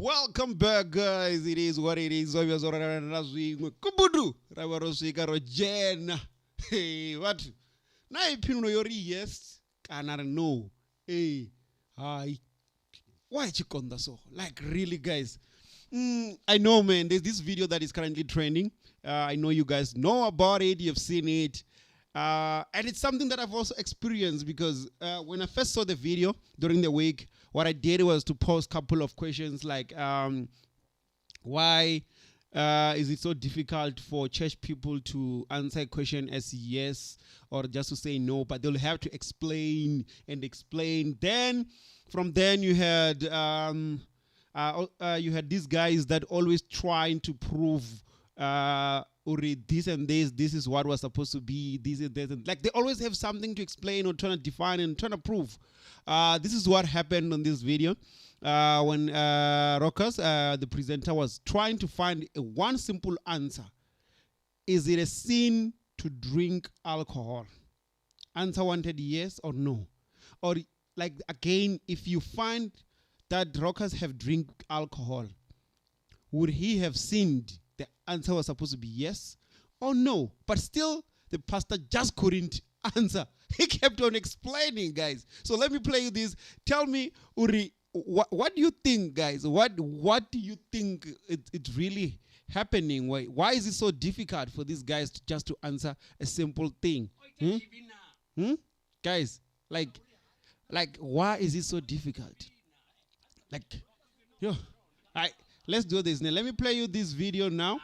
Welcome back, guys. It is what it is. Kubudu. Rabarosika Rojena. Hey, what? Na ipino yori yes. Can't no. Hey, hi. Why chikonda so? Like really, guys. I know, man. There's this video that is currently trending. I know you guys know about it. You've seen it. And it's something that I've also experienced because when I first saw the video during the week, what I did was to pose a couple of questions like, why is it so difficult for church people to answer a question as yes or just to say no, but they'll have to explain and explain. Then from then you had these guys that always trying to prove this and this is what was supposed to be, this and this, and like they always have something to explain or trying to define and trying to prove. This is what happened on this video when Rockers, the presenter, was trying to find one simple answer. Is it a sin to drink alcohol? Answer wanted yes or no. Or like again, if you find that Rockers have drink alcohol, would he have sinned? The answer was supposed to be yes or no. But still, the pastor just couldn't answer. He kept on explaining, guys. So let me play you this. Tell me, Uri, what do you think, guys? What do you think it's really happening? Why is it so difficult for these guys just to answer a simple thing? Guys, like, why is it so difficult? Like, yo, let's do this now. Let me play you this video now.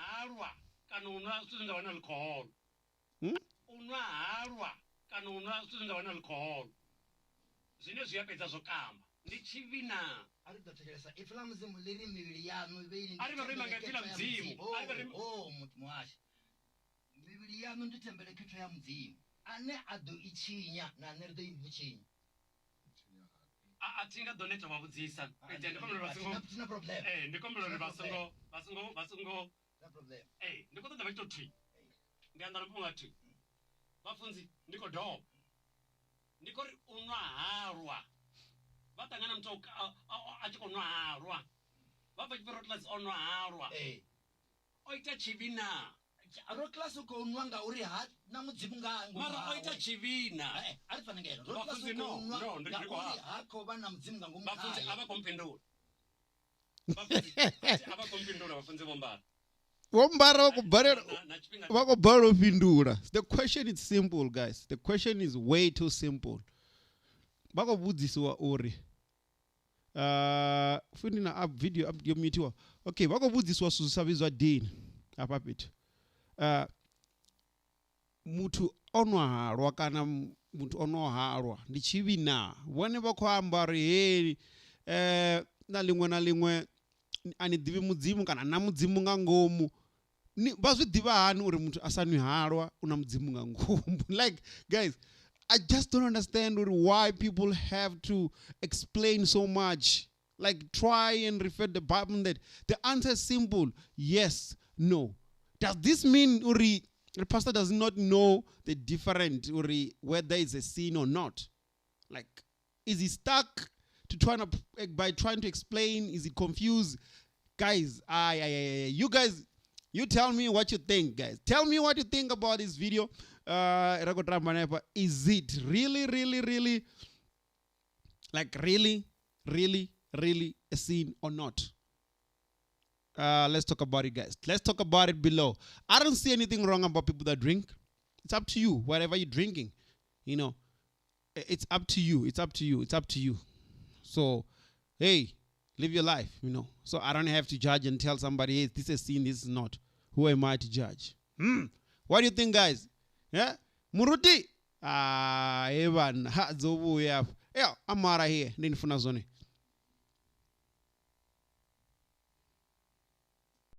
Atinga donate wabudzisa ndikombela problem ndikombela basungo problem ndikotoda vachitotwi ndiandana mungati vafunzi ndiko do ndiko unwa harwa vatangana mtu achikonwa harwa vabva chiperotlas onwa harwa oita chivina Rockless uko unwanga uri hat na mudzimu nga mara oita chivina ari fanengero Rockless uko unwanga ndiko hako bana mudzimu nga ngumukaya bafunzi abakompendura bafunzi bombara wakubhara upindura. The question is simple, guys. The question is way too simple. Vakobudziswa uri fundina up video up yomitiwa. Okay, vakobudziswa susavizwa dini apa pito. Mutu onwa harwa kana mutu onwa harwa ndi chivina vone vakhamba ri hey na limwe ani divi mudzimu kana na mudzimu nga ngomu vazwi diva hani uri mutu asanwi harwa una mudzimu nga ngomu. Like, guys, I just don't understand why people have to explain so much. Like, try and refer the Bible that the answer is simple: yes, no. Does this mean Uri, the pastor does not know the difference Uri, whether it's a sin or not? Like, is he stuck to by trying to explain? Is he confused? Guys, you tell me what you think, guys. Tell me what you think about this video. Is it really, like really a sin or not? Let's talk about it, guys. Let's talk about it below. I don't see anything wrong about people that drink. It's up to you. Whatever you're drinking, it's up to you. It's up to you. It's up to you. So, hey, live your life, So I don't have to judge and tell somebody, hey, this is a sin, this is not. Who am I to judge? What do you think, guys? Yeah? Muruti? Evan, ha, zobu ya. Yeah, I'm out of here.